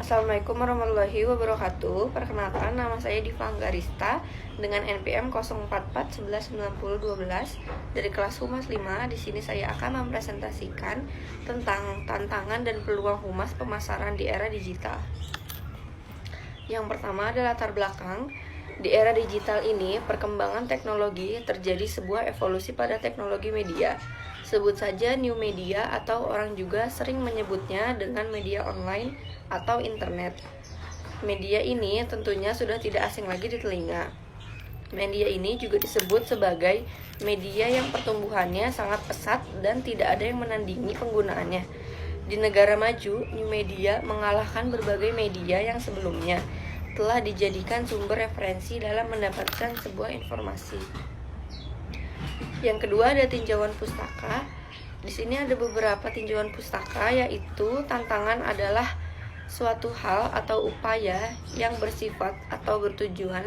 Assalamualaikum warahmatullahi wabarakatuh. Perkenalkan, nama saya Diva Anggarista dengan NPM 044119012 dari kelas Humas 5. Di sini saya akan mempresentasikan tentang tantangan dan peluang humas pemasaran di era digital. Yang pertama adalah latar belakang. Di era digital ini, perkembangan teknologi terjadi sebuah evolusi pada teknologi media. Sebut saja new media atau orang juga sering menyebutnya dengan media online atau internet. Media ini tentunya sudah tidak asing lagi di telinga. Media ini juga disebut sebagai media yang pertumbuhannya sangat pesat dan tidak ada yang menandingi penggunaannya. Di negara maju, new media mengalahkan berbagai media yang sebelumnya telah dijadikan sumber referensi dalam mendapatkan sebuah informasi. Yang kedua ada tinjauan pustaka. Di sini ada beberapa tinjauan pustaka, yaitu tantangan adalah suatu hal atau upaya yang bersifat atau bertujuan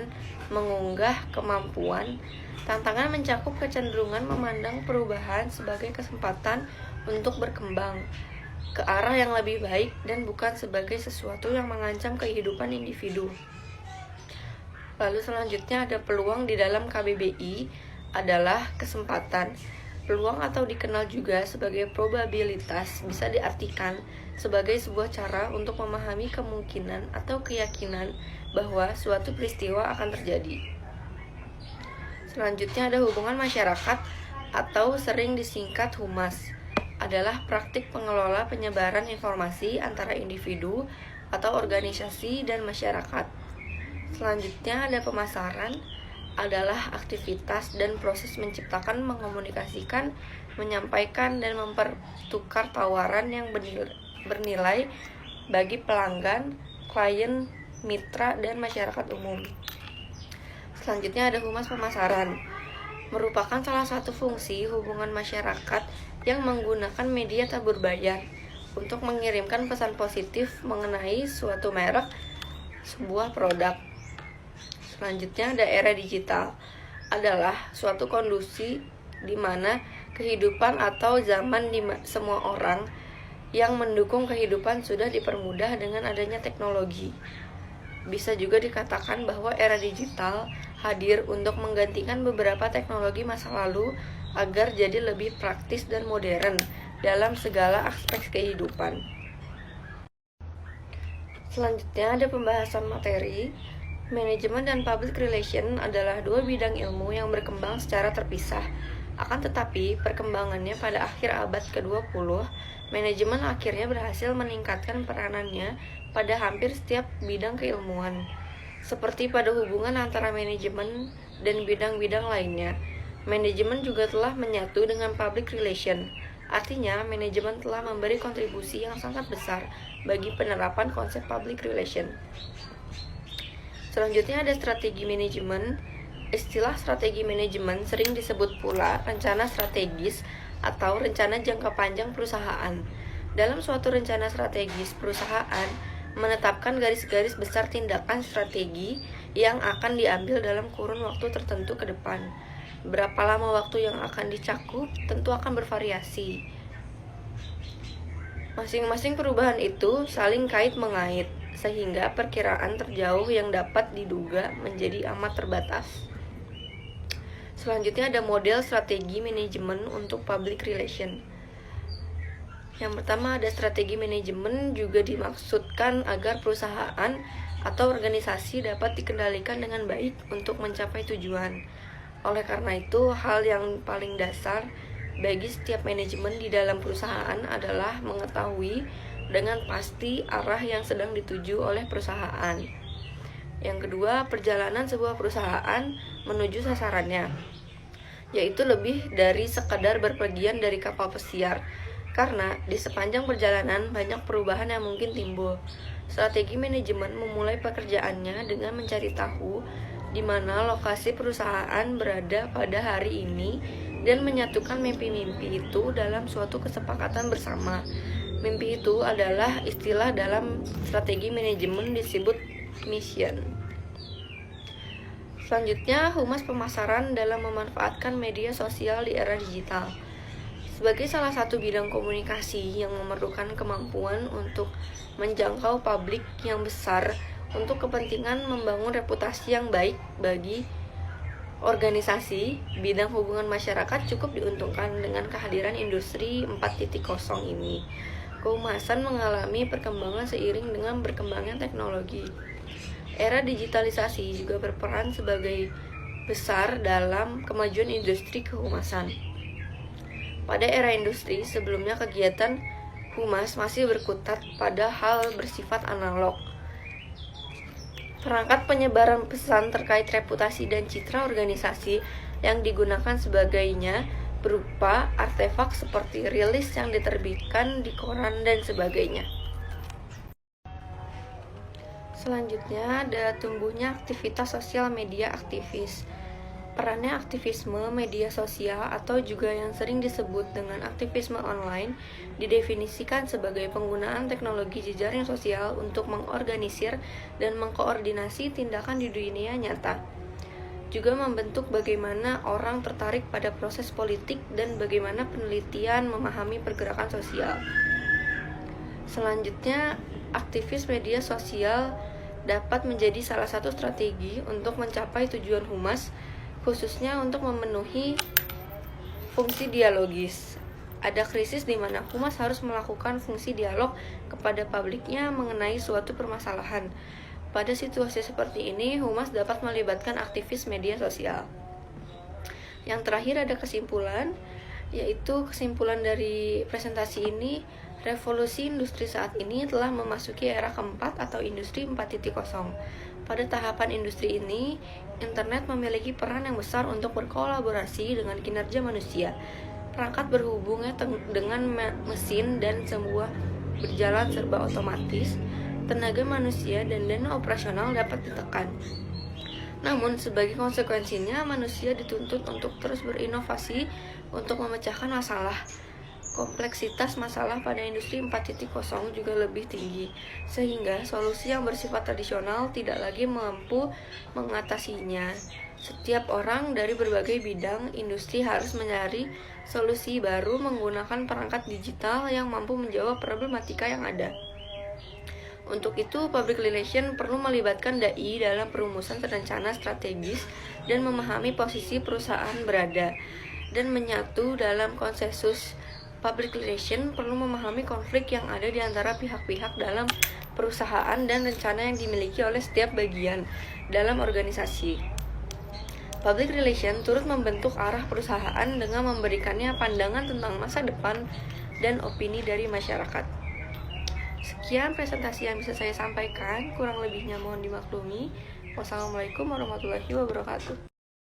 mengunggah kemampuan. Tantangan mencakup kecenderungan memandang perubahan sebagai kesempatan untuk berkembang ke arah yang lebih baik dan bukan sebagai sesuatu yang mengancam kehidupan individu. Lalu selanjutnya ada peluang di dalam KBBI adalah kesempatan. Peluang atau dikenal juga sebagai probabilitas bisa diartikan sebagai sebuah cara untuk memahami kemungkinan atau keyakinan bahwa suatu peristiwa akan terjadi. Selanjutnya ada hubungan masyarakat atau sering disingkat humas, adalah praktik pengelola penyebaran informasi antara individu atau organisasi dan masyarakat. Selanjutnya ada pemasaran, adalah aktivitas dan proses menciptakan, mengomunikasikan, menyampaikan, dan mempertukar tawaran yang bernilai bagi pelanggan, klien, mitra, dan masyarakat umum. Selanjutnya ada humas pemasaran, merupakan salah satu fungsi hubungan masyarakat yang menggunakan media tak berbayar untuk mengirimkan pesan positif mengenai suatu merek, sebuah produk. Selanjutnya ada era digital, adalah suatu kondisi di mana kehidupan atau zaman di semua orang yang mendukung kehidupan sudah dipermudah dengan adanya teknologi. Bisa juga dikatakan bahwa era digital hadir untuk menggantikan beberapa teknologi masa lalu agar jadi lebih praktis dan modern dalam segala aspek kehidupan. Selanjutnya ada pembahasan materi. Manajemen dan public relation adalah dua bidang ilmu yang berkembang secara terpisah. Akan tetapi, perkembangannya pada akhir abad ke-20, manajemen akhirnya berhasil meningkatkan peranannya pada hampir setiap bidang keilmuan. Seperti pada hubungan antara manajemen dan bidang-bidang lainnya, manajemen juga telah menyatu dengan public relation. Artinya, manajemen telah memberi kontribusi yang sangat besar bagi penerapan konsep public relation. Selanjutnya ada strategi manajemen. Istilah strategi manajemen sering disebut pula rencana strategis atau rencana jangka panjang perusahaan. Dalam suatu rencana strategis, perusahaan menetapkan garis-garis besar tindakan strategi yang akan diambil dalam kurun waktu tertentu ke depan. Berapa lama waktu yang akan dicakup tentu akan bervariasi. Masing-masing perubahan itu saling kait-mengait, sehingga perkiraan terjauh yang dapat diduga menjadi amat terbatas. Selanjutnya ada model strategi manajemen untuk public relation. Yang pertama ada strategi manajemen juga dimaksudkan agar perusahaan atau organisasi dapat dikendalikan dengan baik untuk mencapai tujuan. Oleh karena itu, hal yang paling dasar bagi setiap manajemen di dalam perusahaan adalah mengetahui dengan pasti arah yang sedang dituju oleh perusahaan. Yang kedua, perjalanan sebuah perusahaan menuju sasarannya, yaitu lebih dari sekadar berpergian dari kapal pesiar, karena di sepanjang perjalanan banyak perubahan yang mungkin timbul. Strategi manajemen memulai pekerjaannya dengan mencari tahu di mana lokasi perusahaan berada pada hari ini dan menyatukan mimpi-mimpi itu dalam suatu kesepakatan bersama. Mimpi itu adalah istilah dalam strategi manajemen disebut mission. Selanjutnya, humas pemasaran dalam memanfaatkan media sosial di era digital. Sebagai salah satu bidang komunikasi yang memerlukan kemampuan untuk menjangkau publik yang besar untuk kepentingan membangun reputasi yang baik bagi organisasi, bidang hubungan masyarakat cukup diuntungkan dengan kehadiran industri 4.0 ini. Kehumasan mengalami perkembangan seiring dengan berkembangnya teknologi. Era digitalisasi juga berperan sebagai besar dalam kemajuan industri kehumasan. Pada era industri, sebelumnya kegiatan humas masih berkutat pada hal bersifat analog. Perangkat penyebaran pesan terkait reputasi dan citra organisasi yang digunakan sebagainya berupa artefak seperti rilis yang diterbitkan di koran dan sebagainya. Selanjutnya ada tumbuhnya aktivitas sosial media aktivis. Perannya aktivisme media sosial atau juga yang sering disebut dengan aktivisme online didefinisikan sebagai penggunaan teknologi jejaring sosial untuk mengorganisir dan mengkoordinasi tindakan di dunia nyata. Juga membentuk bagaimana orang tertarik pada proses politik dan bagaimana penelitian memahami pergerakan sosial. Selanjutnya, aktivis media sosial dapat menjadi salah satu strategi untuk mencapai tujuan humas, khususnya untuk memenuhi fungsi dialogis. Ada krisis di mana humas harus melakukan fungsi dialog kepada publiknya mengenai suatu permasalahan. Pada situasi seperti ini, humas dapat melibatkan aktivis media sosial. Yang terakhir ada kesimpulan, yaitu kesimpulan dari presentasi ini, revolusi industri saat ini telah memasuki era keempat atau industri 4.0. Pada tahapan industri ini, internet memiliki peran yang besar untuk berkolaborasi dengan kinerja manusia. Perangkat berhubungnya dengan mesin dan semua berjalan serba otomatis, tenaga manusia dan dana operasional dapat ditekan. Namun, sebagai konsekuensinya, manusia dituntut untuk terus berinovasi untuk memecahkan masalah. Kompleksitas masalah pada industri 4.0 juga lebih tinggi, sehingga solusi yang bersifat tradisional tidak lagi mampu mengatasinya. Setiap orang dari berbagai bidang industri harus mencari solusi baru menggunakan perangkat digital yang mampu menjawab problematika yang ada. Untuk itu, public relation perlu melibatkan dai dalam perumusan rencana strategis dan memahami posisi perusahaan berada, dan menyatu dalam konsensus. Public relation perlu memahami konflik yang ada di antara pihak-pihak dalam perusahaan dan rencana yang dimiliki oleh setiap bagian dalam organisasi. Public relation turut membentuk arah perusahaan dengan memberikannya pandangan tentang masa depan dan opini dari masyarakat. Sekian presentasi yang bisa saya sampaikan, kurang lebihnya mohon dimaklumi. Wassalamualaikum warahmatullahi wabarakatuh.